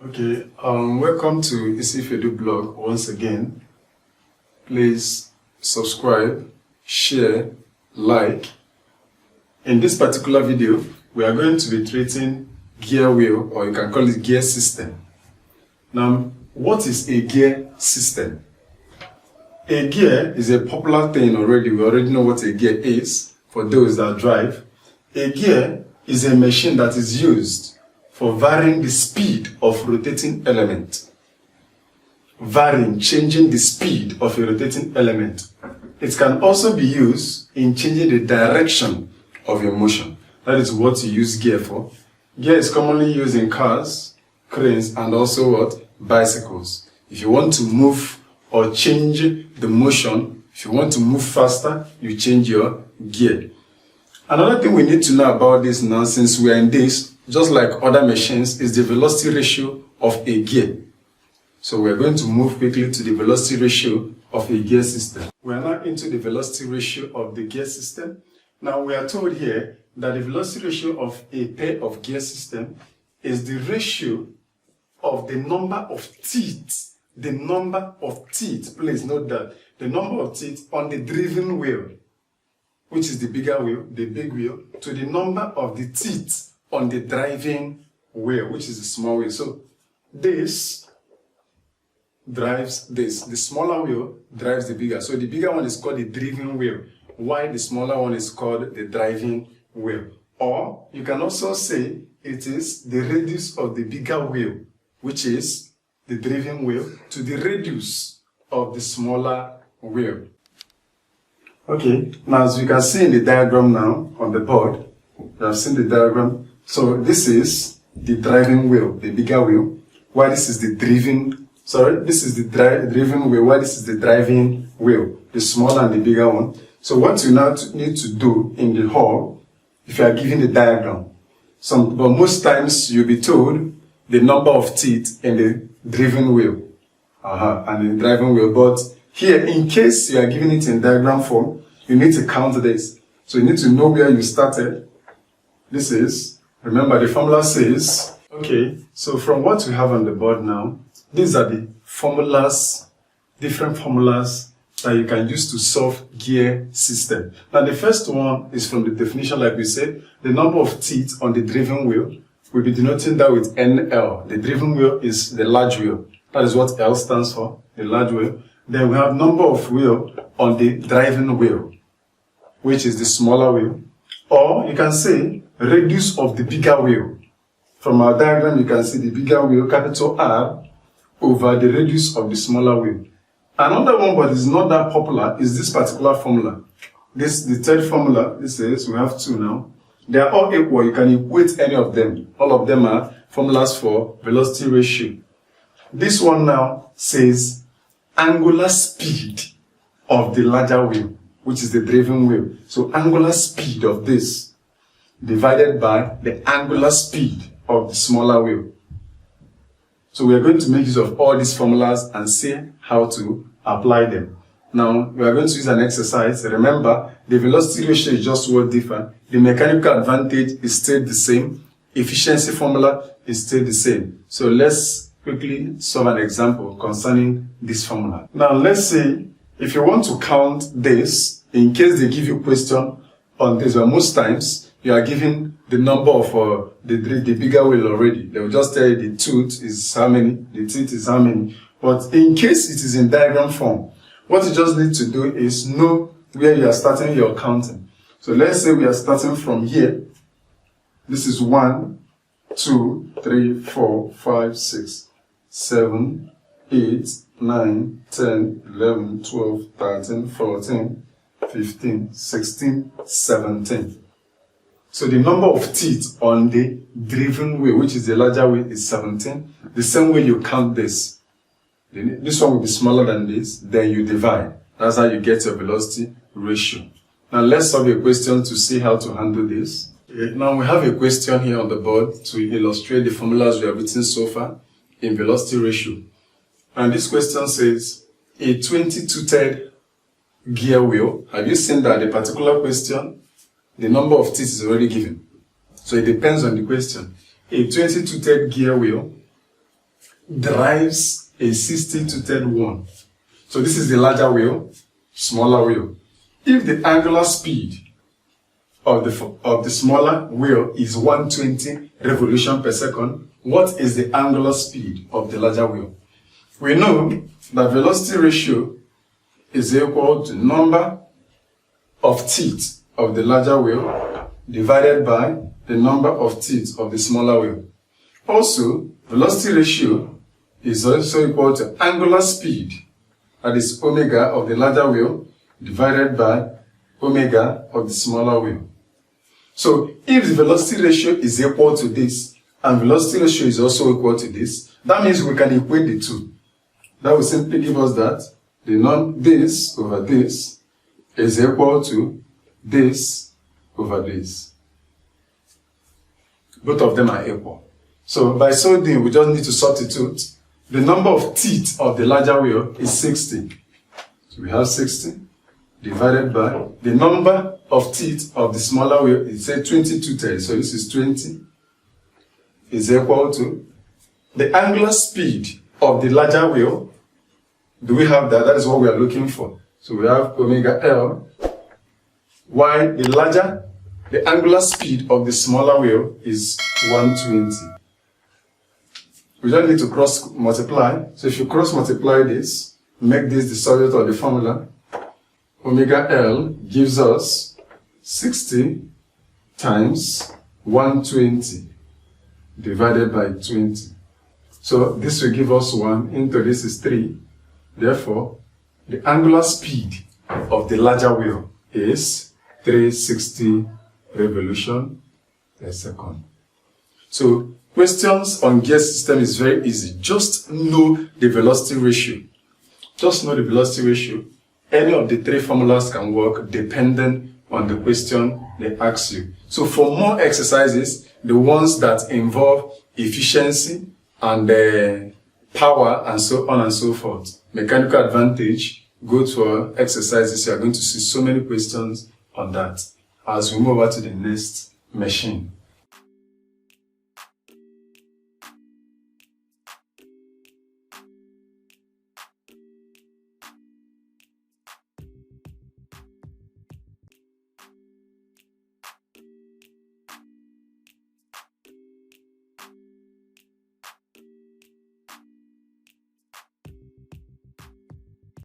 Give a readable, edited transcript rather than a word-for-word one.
Okay, welcome to Isifedu blog once again. Please subscribe, share, like. In this particular video, we are going to be treating gear wheel, or you can call it gear system. Now, what is a gear system? A gear is a popular thing already. We already know what a gear is for those that drive. A gear is a machine that is used for varying the speed of rotating element. Changing the speed of a rotating element. It can also be used in changing the direction of your motion. That is what you use gear for. Gear is commonly used in cars, cranes, and also what? Bicycles. If you want to move or change the motion, if you want to move faster, you change your gear. Another thing we need to know about this now, since we are in this, just like other machines, is the velocity ratio of a gear. So we are going to move quickly to the velocity ratio of a gear system. We are now into the velocity ratio of the gear system. Now we are told here that the velocity ratio of a pair of gear system is the ratio of the number of teeth. The number of teeth, please note that, the number of teeth on the driven wheel, which is the bigger wheel, the big wheel, to the number of the teeth on the driving wheel, which is the small wheel. So this drives this. The smaller wheel drives the bigger. So the bigger one is called the driven wheel, while the smaller one is called the driving wheel. Or you can also say it is the radius of the bigger wheel, which is the driven wheel, to the radius of the smaller wheel. Okay, now as you can see in the diagram now on the board, you have seen the diagram. So this is the driving wheel, the bigger wheel, while this is the driven, this is the driven wheel, while this is the driving wheel, the smaller and the bigger one. So what you now need to do in the hall, if you are given the diagram, but most times you'll be told the number of teeth in the driven wheel, and the driving wheel. But here, in case you are given it in diagram form, you need to count this. So you need to know where you started. This is, remember the formula says, okay, so from what we have on the board now, these are the formulas, different formulas that you can use to solve gear system. Now the first one is from the definition, like we said, the number of teeth on the driven wheel. We'll be denoting that with NL. The driven wheel is the large wheel. That is what L stands for, the large wheel. Then we have number of wheel on the driving wheel, which is the smaller wheel. Or you can say radius of the bigger wheel. From our diagram, you can see the bigger wheel, capital R, over the radius of the smaller wheel. Another one, but is not that popular, is this particular formula. The third formula, this is, we have two now. They are all equal. You can equate any of them. All of them are formulas for velocity ratio. This one now says angular speed of the larger wheel, which is the driven wheel. So angular speed of this divided by the angular speed of the smaller wheel. So we are going to make use of all these formulas and see how to apply them. Now we are going to use an exercise. Remember, the velocity ratio is just what different. The mechanical advantage is still the same. Efficiency formula is still the same. So let's quickly solve an example concerning this formula. Now let's say if you want to count this, in case they give you a question on this, but most times you are given the number of the bigger wheel already. They will just tell you the tooth is how many, the teeth is how many. But in case it is in diagram form, what you just need to do is know where you are starting your counting. So let's say we are starting from here. This is 1, 2, 3, 4, 5, 6, 7, 8, 9, 10, 11, 12, 13, 14, 15, 16, 17. So the number of teeth on the driven wheel, which is the larger wheel, is 17. The same way you count this. This one will be smaller than this, then you divide. That's how you get your velocity ratio. Now let's solve a question to see how to handle this. Now we have a question here on the board to illustrate the formulas we have written so far in velocity ratio. And this question says, a 20-toothed gear wheel. Have you seen that the particular question, the number of teeth is already given? So it depends on the question. A 20-toothed gear wheel drives a 60-to-10 So this is the larger wheel, smaller wheel. If the angular speed of the smaller wheel is 120 revolution per second, what is the angular speed of the larger wheel? We know that velocity ratio is equal to number of teeth of the larger wheel divided by the number of teeth of the smaller wheel. Also, velocity ratio is also equal to angular speed, that is omega of the larger wheel divided by omega of the smaller wheel. So, if the velocity ratio is equal to this, and velocity ratio is also equal to this, that means we can equate the two. That will simply give us that this over this is equal to this over this. Both of them are equal. So, by so doing, we just need to substitute. The number of teeth of the larger wheel is 60. So, we have 60 divided by the number of teeth of the smaller wheel is, say, 22 teeth. So this is 20 is equal to the angular speed of the larger wheel. Do we have that? That is what we are looking for. So we have omega L, while the angular speed of the smaller wheel is 120. We just need to cross multiply. So if you cross multiply this, make this the subject of the formula, omega L gives us 60 times 120 divided by 20. So this will give us 1, into this is 3. Therefore, the angular speed of the larger wheel is 360 revolution per second. So questions on gear system is very easy. Just know the velocity ratio. Just know the velocity ratio. Any of the three formulas can work depending on the question they ask you. So for more exercises, the ones that involve efficiency and power and so on and so forth, mechanical advantage, go to our exercises. You are going to see so many questions on that as we move over to the next machine.